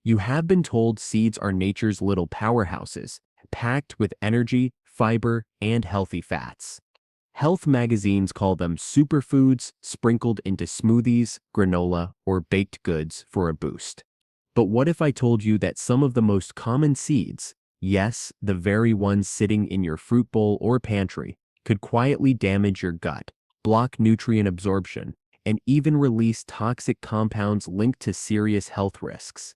You have been told seeds are nature's little powerhouses, packed with energy, fiber, and healthy fats. Health magazines call them superfoods sprinkled into smoothies, granola, or baked goods for a boost. But what if I told you that some of the most common seeds, yes, the very ones sitting in your fruit bowl or pantry, could quietly damage your gut, block nutrient absorption, and even release toxic compounds linked to serious health risks?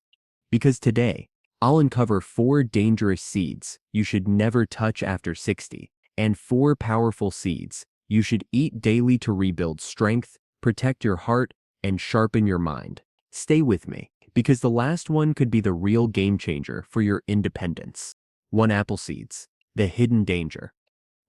Because today, I'll uncover 4 dangerous seeds you should never touch after 60, and 4 powerful seeds you should eat daily to rebuild strength, protect your heart, and sharpen your mind. Stay with me, because the last one could be the real game changer for your independence. 1. Apple seeds, the hidden danger.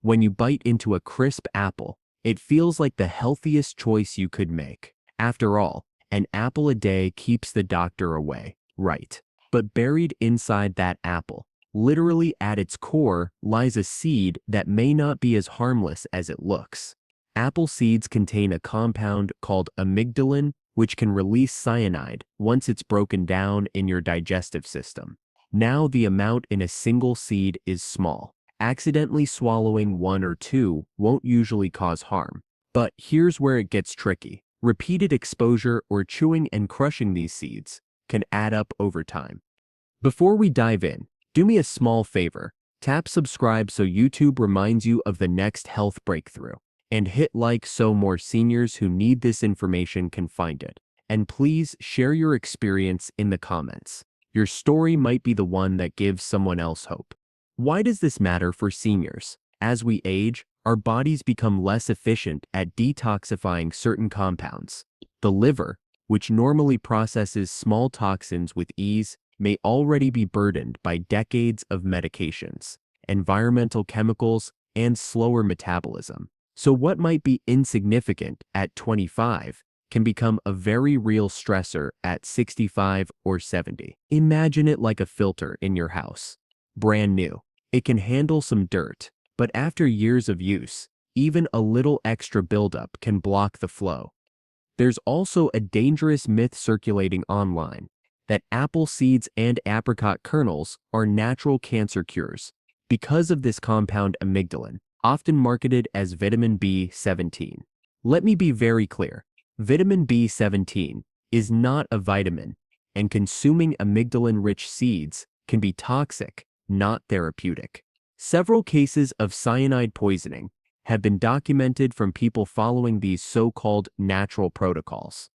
When you bite into a crisp apple, it feels like the healthiest choice you could make. After all, an apple a day keeps the doctor away, right? But buried inside that apple, literally at its core, lies a seed that may not be as harmless as it looks. Apple seeds contain a compound called amygdalin, which can release cyanide once it's broken down in your digestive system. Now, the amount in a single seed is small. Accidentally swallowing 1 or 2 won't usually cause harm. But here's where it gets tricky. Repeated exposure or chewing and crushing these seeds can add up over time. Before we dive in, do me a small favor. Tap subscribe so YouTube reminds you of the next health breakthrough. And hit like so more seniors who need this information can find it. And please share your experience in the comments. Your story might be the one that gives someone else hope. Why does this matter for seniors? As we age, our bodies become less efficient at detoxifying certain compounds. The liver, which normally processes small toxins with ease, may already be burdened by decades of medications, environmental chemicals, and slower metabolism. So what might be insignificant at 25 can become a very real stressor at 65 or 70. Imagine it like a filter in your house. Brand new. It can handle some dirt, but after years of use, even a little extra buildup can block the flow. There's also a dangerous myth circulating online that apple seeds and apricot kernels are natural cancer cures because of this compound amygdalin, often marketed as vitamin B17. Let me be very clear. Vitamin B17 is not a vitamin, and consuming amygdalin-rich seeds can be toxic, not therapeutic. Several cases of cyanide poisoning have been documented from people following these so-called natural protocols.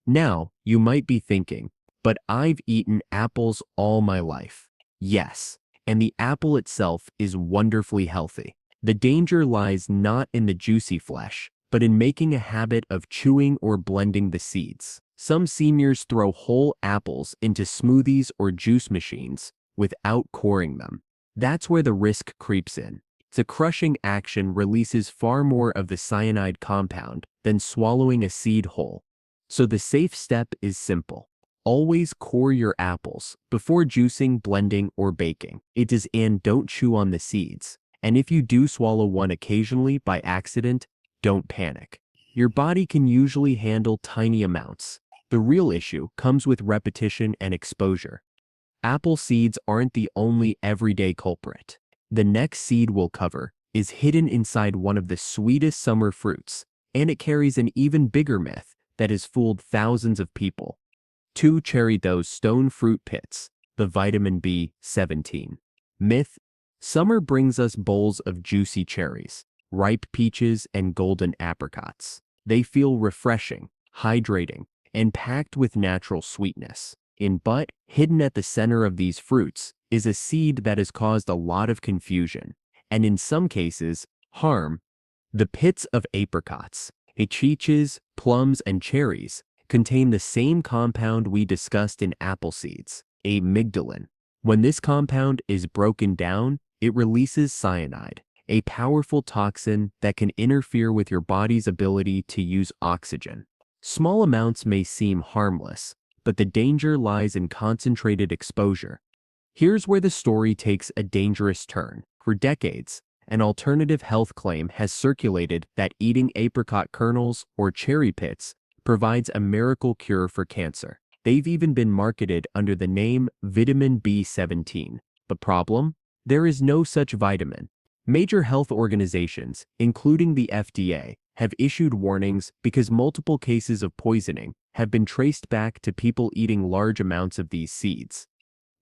Now, you might be thinking, but I've eaten apples all my life. Yes, and the apple itself is wonderfully healthy. The danger lies not in the juicy flesh, but in making a habit of chewing or blending the seeds. Some seniors throw whole apples into smoothies or juice machines without coring them. That's where the risk creeps in. The crushing action releases far more of the cyanide compound than swallowing a seed whole. So the safe step is simple. Always core your apples before juicing, blending, or baking. And don't chew on the seeds. And if you do swallow one occasionally by accident, don't panic. Your body can usually handle tiny amounts. The real issue comes with repetition and exposure. Apple seeds aren't the only everyday culprit. The next seed we'll cover is hidden inside one of the sweetest summer fruits, and it carries an even bigger myth that has fooled thousands of people. 2. Cherry those stone fruit pits, the vitamin B17. Myth: summer brings us bowls of juicy cherries, ripe peaches, and golden apricots. They feel refreshing, hydrating, and packed with natural sweetness. But hidden at the center of these fruits is a seed that has caused a lot of confusion, and in some cases, harm. The pits of apricots, peaches, plums, and cherries contain the same compound we discussed in apple seeds, amygdalin. When this compound is broken down, it releases cyanide, a powerful toxin that can interfere with your body's ability to use oxygen. Small amounts may seem harmless, but the danger lies in concentrated exposure. Here's where the story takes a dangerous turn. For decades, an alternative health claim has circulated that eating apricot kernels or cherry pits provides a miracle cure for cancer. They've even been marketed under the name vitamin B17. The problem? There is no such vitamin. Major health organizations, including the FDA, have issued warnings because multiple cases of poisoning have been traced back to people eating large amounts of these seeds.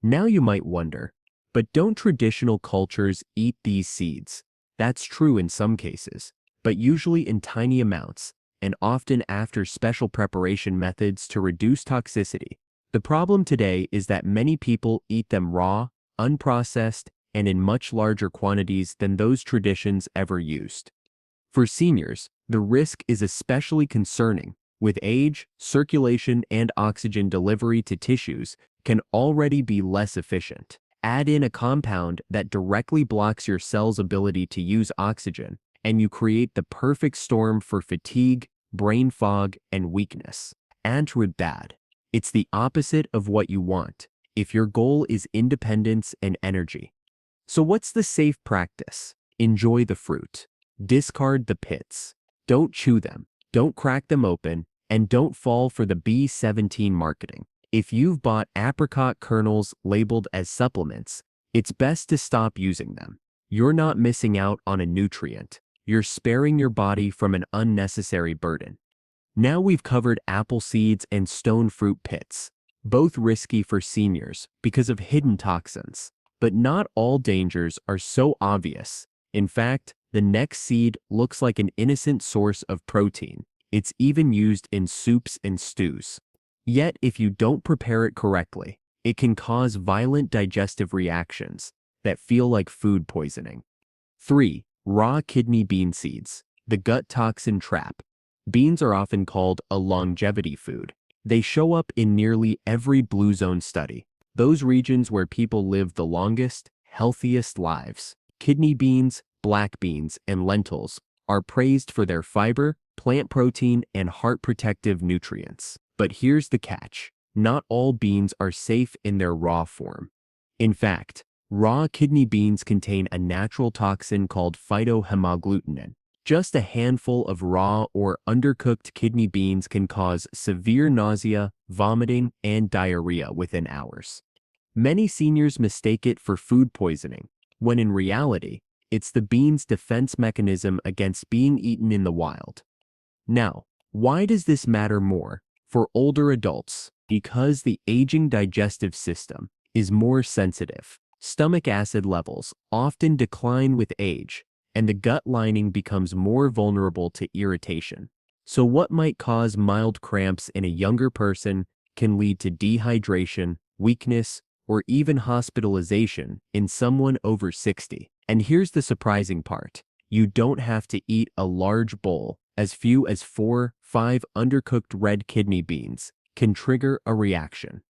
Now you might wonder, but don't traditional cultures eat these seeds? That's true in some cases, but usually in tiny amounts, and often after special preparation methods to reduce toxicity. The problem today is that many people eat them raw, unprocessed, and in much larger quantities than those traditions ever used. For seniors, the risk is especially concerning. With age, circulation and oxygen delivery to tissues can already be less efficient. Add in a compound that directly blocks your cell's ability to use oxygen, and you create the perfect storm for fatigue, brain fog, and weakness. And with bad, it's the opposite of what you want if your goal is independence and energy. So what's the safe practice? Enjoy the fruit. Discard the pits. Don't chew them. Don't crack them open. And don't fall for the B17 marketing. If you've bought apricot kernels labeled as supplements, it's best to stop using them. You're not missing out on a nutrient. You're sparing your body from an unnecessary burden. Now we've covered apple seeds and stone fruit pits, both risky for seniors because of hidden toxins. But not all dangers are so obvious. In fact, the next seed looks like an innocent source of protein. It's even used in soups and stews. Yet, if you don't prepare it correctly, it can cause violent digestive reactions that feel like food poisoning. 3. Raw kidney bean seeds. The gut toxin trap. Beans are often called a longevity food. They show up in nearly every blue zone study, those regions where people live the longest, healthiest lives. Kidney beans, black beans, and lentils are praised for their fiber, plant protein, and heart protective nutrients. But here's the catch. Not all beans are safe in their raw form. In fact, raw kidney beans contain a natural toxin called phytohemagglutinin. Just a handful of raw or undercooked kidney beans can cause severe nausea, vomiting, and diarrhea within hours. Many seniors mistake it for food poisoning, when in reality, it's the bean's defense mechanism against being eaten in the wild. Now, why does this matter more for older adults? Because the aging digestive system is more sensitive. Stomach acid levels often decline with age, and the gut lining becomes more vulnerable to irritation. So what might cause mild cramps in a younger person can lead to dehydration, weakness, or even hospitalization in someone over 60. And here's the surprising part. You don't have to eat a large bowl. As few as 4-5 undercooked red kidney beans can trigger a reaction.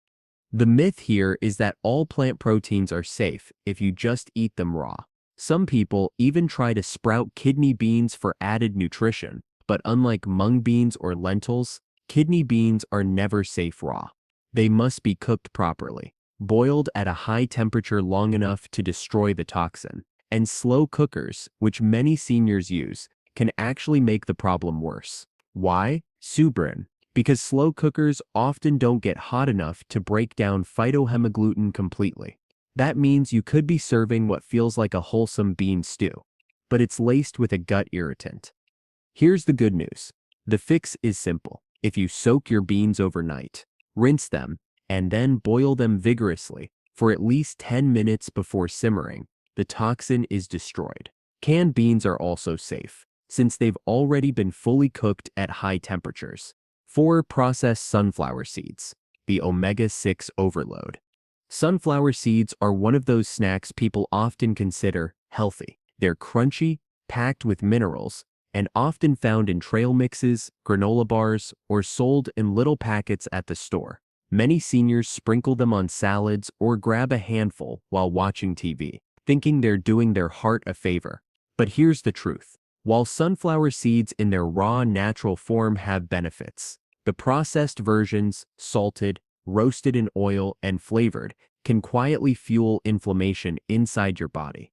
The myth here is that all plant proteins are safe if you just eat them raw. Some people even try to sprout kidney beans for added nutrition, but unlike mung beans or lentils, kidney beans are never safe raw. They must be cooked properly, boiled at a high temperature long enough to destroy the toxin, and slow cookers, which many seniors use, can actually make the problem worse. Why? Subrin. Because slow cookers often don't get hot enough to break down phytohemagglutinin completely. That means you could be serving what feels like a wholesome bean stew, but it's laced with a gut irritant. Here's the good news. The fix is simple. If you soak your beans overnight, rinse them, and then boil them vigorously for at least 10 minutes before simmering, the toxin is destroyed. Canned beans are also safe, since they've already been fully cooked at high temperatures. 4. Processed sunflower seeds. The omega-6 overload. Sunflower seeds are one of those snacks people often consider healthy. They're crunchy, packed with minerals, and often found in trail mixes, granola bars, or sold in little packets at the store. Many seniors sprinkle them on salads or grab a handful while watching TV, thinking they're doing their heart a favor. But here's the truth. While sunflower seeds in their raw, natural form have benefits, the processed versions, salted, roasted in oil, and flavored, can quietly fuel inflammation inside your body.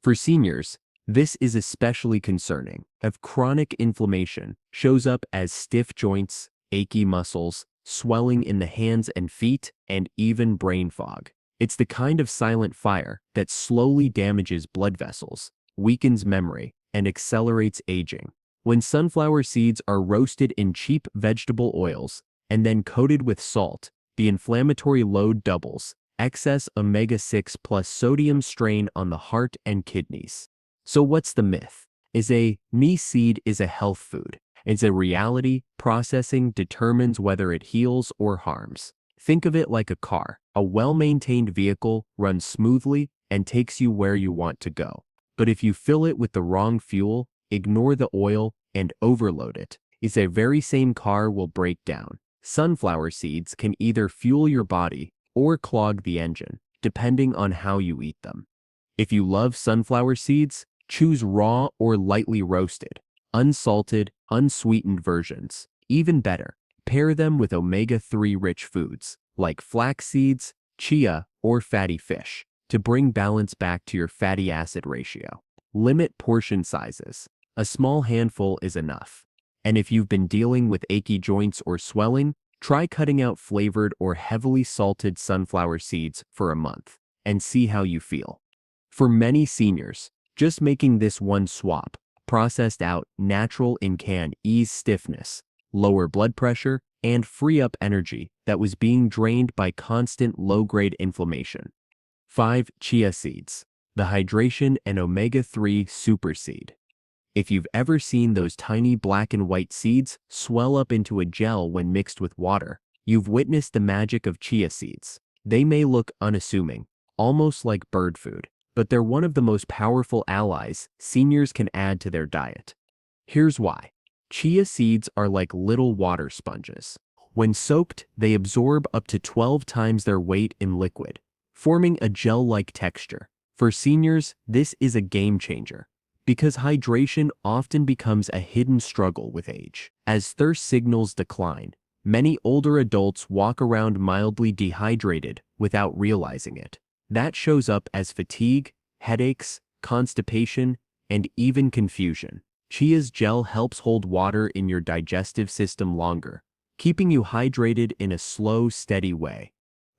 For seniors, this is especially concerning. If chronic inflammation shows up as stiff joints, achy muscles, swelling in the hands and feet, and even brain fog. It's the kind of silent fire that slowly damages blood vessels, weakens memory, and accelerates aging. When sunflower seeds are roasted in cheap vegetable oils and then coated with salt, the inflammatory load doubles. Excess omega-6 plus sodium strain on the heart and kidneys. So what's the myth? Is a me seed is a health food? It's a reality. Processing determines whether it heals or harms. Think of it like a car. A well-maintained vehicle runs smoothly and takes you where you want to go. But if you fill it with the wrong fuel, ignore the oil, and overload it, it's a very same car will break down. Sunflower seeds can either fuel your body or clog the engine, depending on how you eat them. If you love sunflower seeds, choose raw or lightly roasted, unsalted, unsweetened versions. Even better, pair them with omega-3 rich foods like flax seeds, chia, or fatty fish to bring balance back to your fatty acid ratio. Limit portion sizes. A small handful is enough. And if you've been dealing with achy joints or swelling, try cutting out flavored or heavily salted sunflower seeds for a month and see how you feel. For many seniors, just making this one swap, processed out natural in can ease stiffness, lower blood pressure, and free up energy that was being drained by constant low-grade inflammation. 5. Chia seeds. The hydration and omega-3 super seed. If you've ever seen those tiny black and white seeds swell up into a gel when mixed with water, you've witnessed the magic of chia seeds. They may look unassuming, almost like bird food, but they're one of the most powerful allies seniors can add to their diet. Here's why. Chia seeds are like little water sponges. When soaked, they absorb up to 12 times their weight in liquid, forming a gel-like texture. For seniors, this is a game changer, because hydration often becomes a hidden struggle with age. As thirst signals decline, many older adults walk around mildly dehydrated without realizing it. That shows up as fatigue, headaches, constipation, and even confusion. Chia's gel helps hold water in your digestive system longer, keeping you hydrated in a slow, steady way.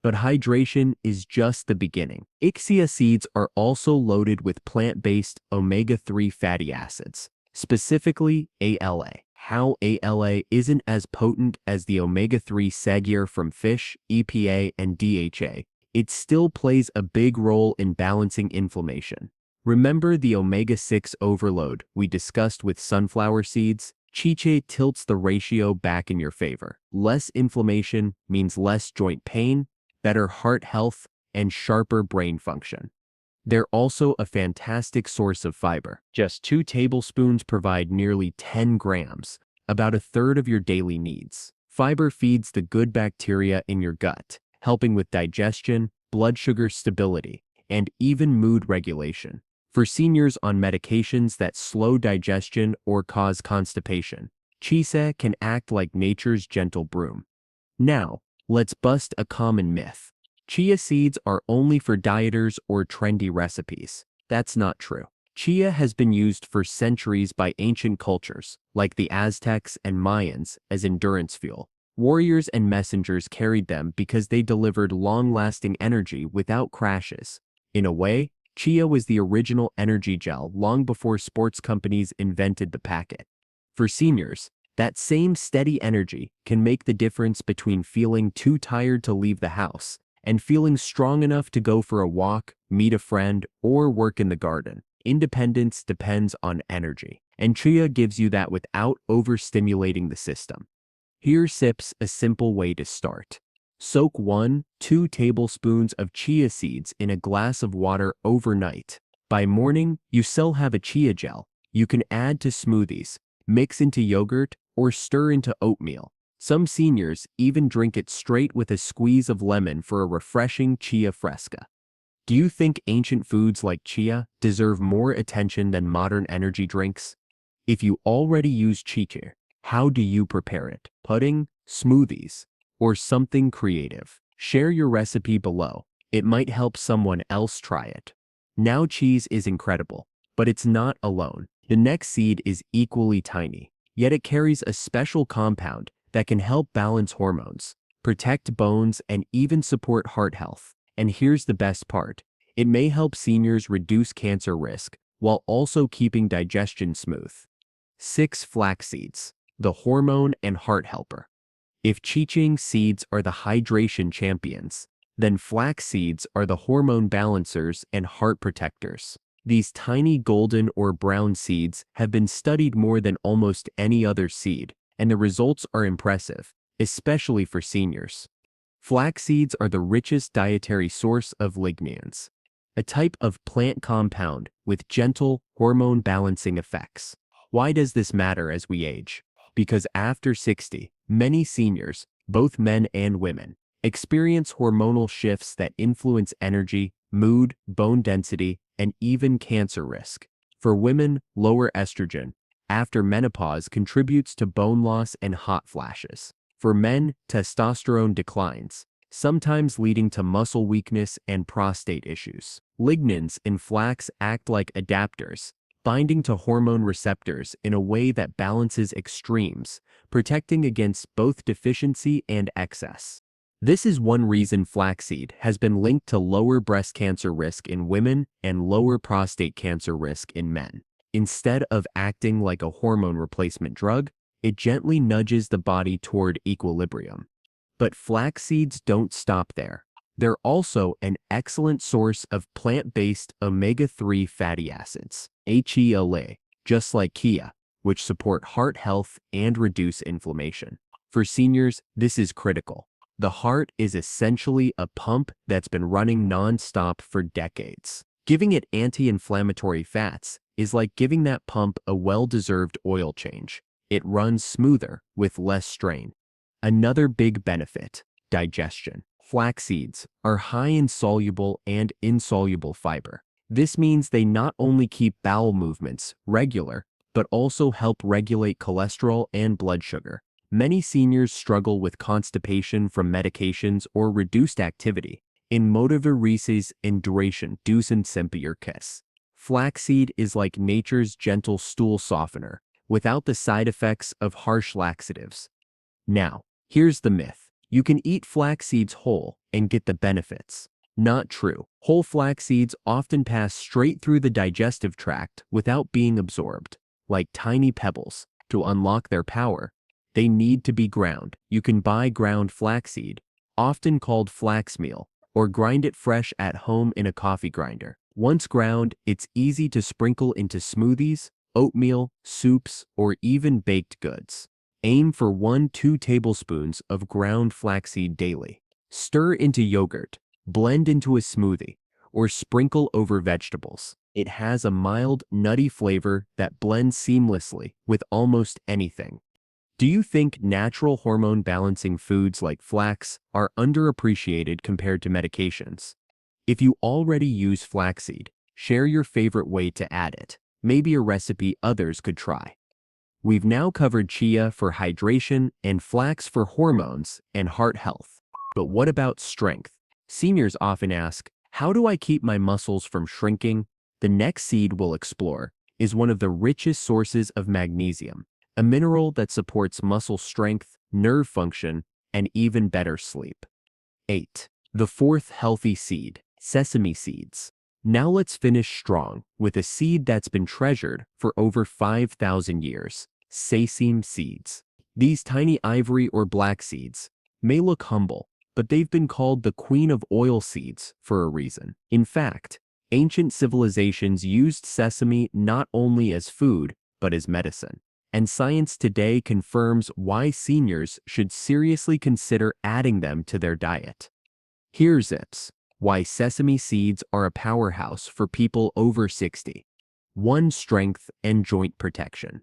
But hydration is just the beginning. Chia seeds are also loaded with plant-based omega-3 fatty acids, specifically ALA. How ALA isn't as potent as the omega-3 sagir from fish, EPA, and DHA, it still plays a big role in balancing inflammation. Remember the omega-6 overload we discussed with sunflower seeds? Chia tilts the ratio back in your favor. Less inflammation means less joint pain, better heart health, and sharper brain function. They're also a fantastic source of fiber. Just 2 tablespoons provide nearly 10 grams, about a third of your daily needs. Fiber feeds the good bacteria in your gut, helping with digestion, blood sugar stability, and even mood regulation. For seniors on medications that slow digestion or cause constipation, chia can act like nature's gentle broom. Now, let's bust a common myth. Chia seeds are only for dieters or trendy recipes. That's not true. Chia has been used for centuries by ancient cultures, like the Aztecs and Mayans, as endurance fuel. Warriors and messengers carried them because they delivered long-lasting energy without crashes. In a way, chia was the original energy gel long before sports companies invented the packet. For seniors, that same steady energy can make the difference between feeling too tired to leave the house and feeling strong enough to go for a walk, meet a friend, or work in the garden. Independence depends on energy, and chia gives you that without overstimulating the system. Here's a simple way to start. Soak 1-2 tablespoons of chia seeds in a glass of water overnight. By morning, you still have a chia gel. You can add to smoothies, mix into yogurt, or stir into oatmeal. Some seniors even drink it straight with a squeeze of lemon for a refreshing chia fresca. Do you think ancient foods like chia deserve more attention than modern energy drinks? If you already use chia, how do you prepare it? Pudding, smoothies, or something creative? Share your recipe below. It might help someone else try it. Now cheese is incredible, but it's not alone. The next seed is equally tiny, yet it carries a special compound that can help balance hormones. protect bones, and even support heart health. And here's the best part. It may help seniors reduce cancer risk while also keeping digestion smooth. 6. Flax seeds, the hormone and heart helper. If chiching seeds are the hydration champions, then flax seeds are the hormone balancers and heart protectors. These tiny golden or brown seeds have been studied more than almost any other seed, and the results are impressive, especially for seniors. Flax seeds are the richest dietary source of lignanes, a type of plant compound with gentle hormone-balancing effects. Why does this matter as we age? Because after 60, many seniors, both men and women, experience hormonal shifts that influence energy, mood, bone density, and even cancer risk. For women, lower estrogen after menopause contributes to bone loss and hot flashes. For men, testosterone declines, sometimes leading to muscle weakness and prostate issues. Lignans in flax act like adapters, binding to hormone receptors in a way that balances extremes, protecting against both deficiency and excess. This is one reason flaxseed has been linked to lower breast cancer risk in women and lower prostate cancer risk in men. Instead of acting like a hormone replacement drug, it gently nudges the body toward equilibrium. But flax seeds don't stop there. They're also an excellent source of plant-based omega-3 fatty acids, HELA, just like chia, which support heart health and reduce inflammation. For seniors, this is critical. The heart is essentially a pump that's been running non-stop for decades. Giving it anti-inflammatory fats is like giving that pump a well-deserved oil change. It runs smoother with less strain. Another big benefit, digestion. Flax seeds are high in soluble and insoluble fiber. This means they not only keep bowel movements regular, but also help regulate cholesterol and blood sugar. Many seniors struggle with constipation from medications or reduced activity. In motivaresis in duration dusen sempiurkes. Flaxseed is like nature's gentle stool softener, without the side effects of harsh laxatives. Now, here's the myth. You can eat flax seeds whole and get the benefits. Not true. Whole flax seeds often pass straight through the digestive tract without being absorbed. Like tiny pebbles, to unlock their power, they need to be ground. You can buy ground flaxseed, often called flax meal, or grind it fresh at home in a coffee grinder. Once ground, it's easy to sprinkle into smoothies, oatmeal, soups, or even baked goods. Aim for 1–2 tablespoons of ground flaxseed daily. Stir into yogurt, blend into a smoothie, or sprinkle over vegetables. It has a mild, nutty flavor that blends seamlessly with almost anything. Do you think natural hormone-balancing foods like flax are underappreciated compared to medications? If you already use flaxseed, share your favorite way to add it. Maybe a recipe others could try. We've now covered chia for hydration and flax for hormones and heart health. But what about strength? Seniors often ask, how do I keep my muscles from shrinking? The next seed we'll explore is one of the richest sources of magnesium, a mineral that supports muscle strength, nerve function, and even better sleep. 8. The fourth healthy seed, sesame seeds. Now let's finish strong with a seed that's been treasured for over 5,000 years, sesame seeds. These tiny ivory or black seeds may look humble, but they've been called the queen of oil seeds for a reason. In fact, ancient civilizations used sesame not only as food, but as medicine. And science today confirms why seniors should seriously consider adding them to their diet. Here's it. Why sesame seeds are a powerhouse for people over 60. 1. Strength and joint protection.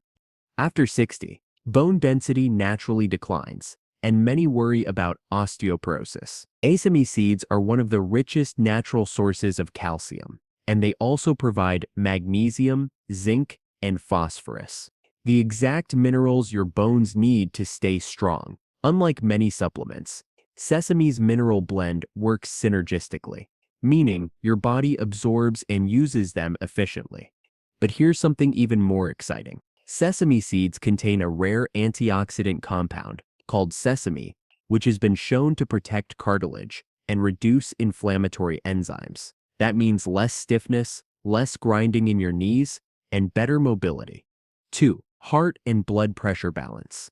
After 60, bone density naturally declines, and many worry about osteoporosis. Sesame seeds are one of the richest natural sources of calcium, and they also provide magnesium, zinc, and phosphorus, the exact minerals your bones need to stay strong. Unlike many supplements, sesame's mineral blend works synergistically, meaning your body absorbs and uses them efficiently. But here's something even more exciting. Sesame seeds contain a rare antioxidant compound called sesame which has been shown to protect cartilage and reduce inflammatory enzymes. That means less stiffness, less grinding in your knees, and better mobility. 2. Heart and blood pressure balance.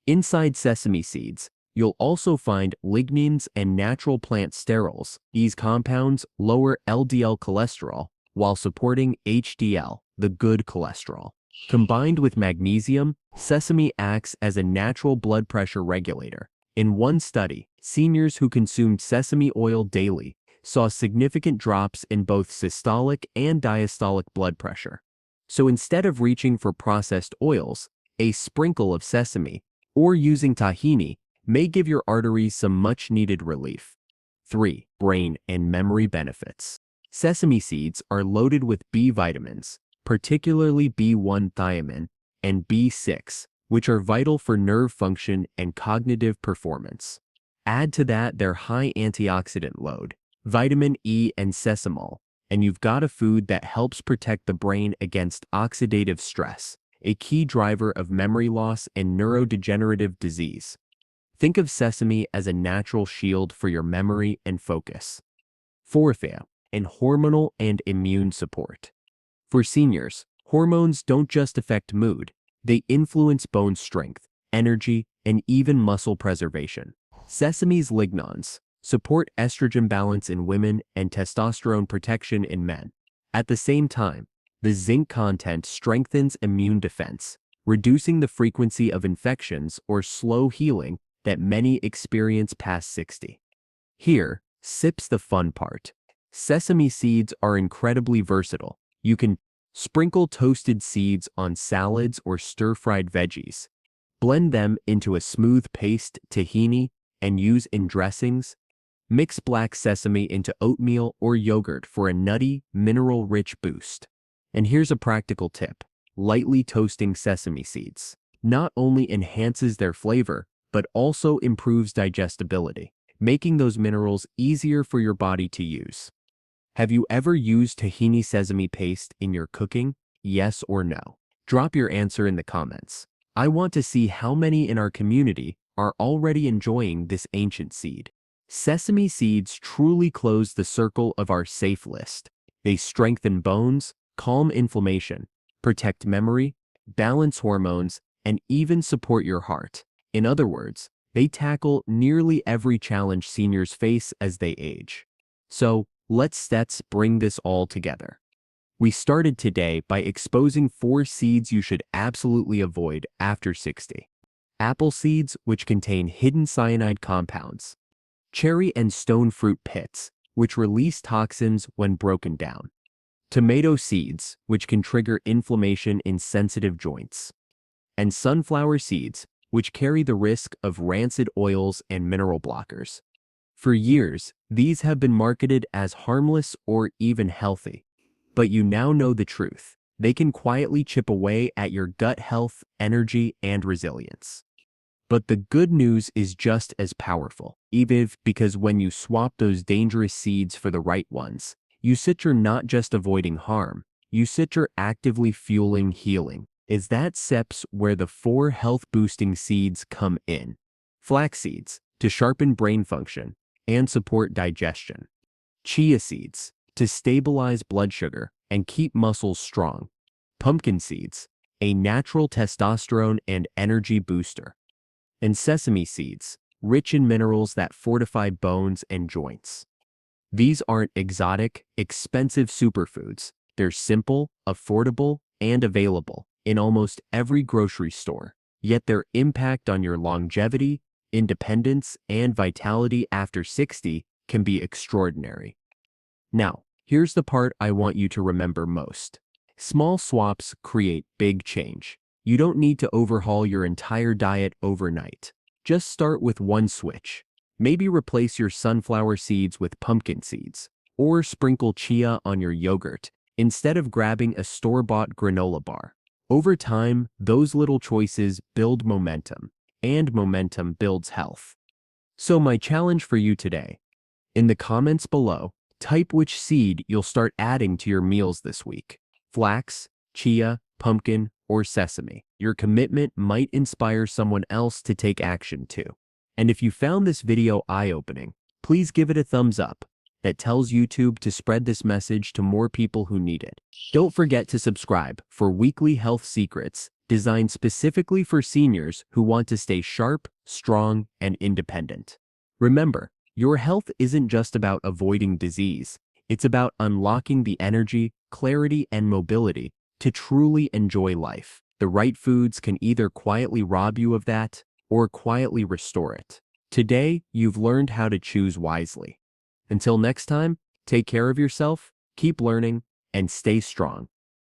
Inside sesame seeds, you'll also find lignans and natural plant sterols. These compounds lower LDL cholesterol while supporting HDL, the good cholesterol. Combined with magnesium, sesame acts as a natural blood pressure regulator. In one study, seniors who consumed sesame oil daily saw significant drops in both systolic and diastolic blood pressure. So instead of reaching for processed oils, a sprinkle of sesame or using tahini may give your arteries some much-needed relief. 3. Brain and memory benefits. Sesame seeds are loaded with B vitamins, particularly B1 thiamine and B6, which are vital for nerve function and cognitive performance. Add to that their high antioxidant load, vitamin E and sesamol, and you've got a food that helps protect the brain against oxidative stress, a key driver of memory loss and neurodegenerative disease. Think of sesame as a natural shield for your memory and focus. 4. And hormonal and immune support. For seniors, hormones don't just affect mood, they influence bone strength, energy, and even muscle preservation. Sesame's lignans support estrogen balance in women and testosterone protection in men. At the same time, the zinc content strengthens immune defense, reducing the frequency of infections or slow healing that many experience past 60. Here sips the fun part. Sesame seeds are incredibly versatile. You can sprinkle toasted seeds on salads or stir-fried veggies, blend them into a smooth paste tahini and use in dressings. Mix black sesame into oatmeal or yogurt for a nutty, mineral-rich boost. And here's a practical tip. Lightly toasting sesame seeds not only enhances their flavor, but also improves digestibility, making those minerals easier for your body to use. Have you ever used tahini sesame paste in your cooking? Yes or no? Drop your answer in the comments. I want to see how many in our community are already enjoying this ancient seed. Sesame seeds truly close the circle of our safe list. They strengthen bones, calm inflammation, protect memory, balance hormones, and even support your heart. In other words, they tackle nearly every challenge seniors face as they age. So, let's bring this all together. We started today by exposing 4 seeds you should absolutely avoid after 60. Apple seeds, which contain hidden cyanide compounds. Cherry and stone fruit pits, which release toxins when broken down. Tomato seeds, which can trigger inflammation in sensitive joints. And sunflower seeds, which carry the risk of rancid oils and mineral blockers. For years, these have been marketed as harmless or even healthy. But you now know the truth. They can quietly chip away at your gut health, energy, and resilience. But the good news is just as powerful, because when you swap those dangerous seeds for the right ones, you are not just avoiding harm, you are actively fueling healing. Is that steps where the 4 health-boosting seeds come in. Flax seeds, to sharpen brain function and support digestion. Chia seeds, to stabilize blood sugar and keep muscles strong. Pumpkin seeds, a natural testosterone and energy booster. And sesame seeds, rich in minerals that fortify bones and joints. These aren't exotic, expensive superfoods. They're simple, affordable, and available in almost every grocery store. Yet their impact on your longevity, independence, and vitality after 60 can be extraordinary. Now, here's the part I want you to remember most. Small swaps create big change. You don't need to overhaul your entire diet overnight. Just start with one switch. Maybe replace your sunflower seeds with pumpkin seeds, or sprinkle chia on your yogurt instead of grabbing a store-bought granola bar. Over time, those little choices build momentum, and momentum builds health. So my challenge for you today, in the comments below, type which seed you'll start adding to your meals this week. Flax, chia, pumpkin, or sesame. Your commitment might inspire someone else to take action too. And if you found this video eye-opening, please give it a thumbs up. That tells YouTube to spread this message to more people who need it. Don't forget to subscribe for weekly health secrets designed specifically for seniors who want to stay sharp, strong, and independent. Remember, your health isn't just about avoiding disease. It's about unlocking the energy, clarity, and mobility to truly enjoy life. The right foods can either quietly rob you of that or quietly restore it. Today, you've learned how to choose wisely. Until next time, take care of yourself, keep learning, and stay strong.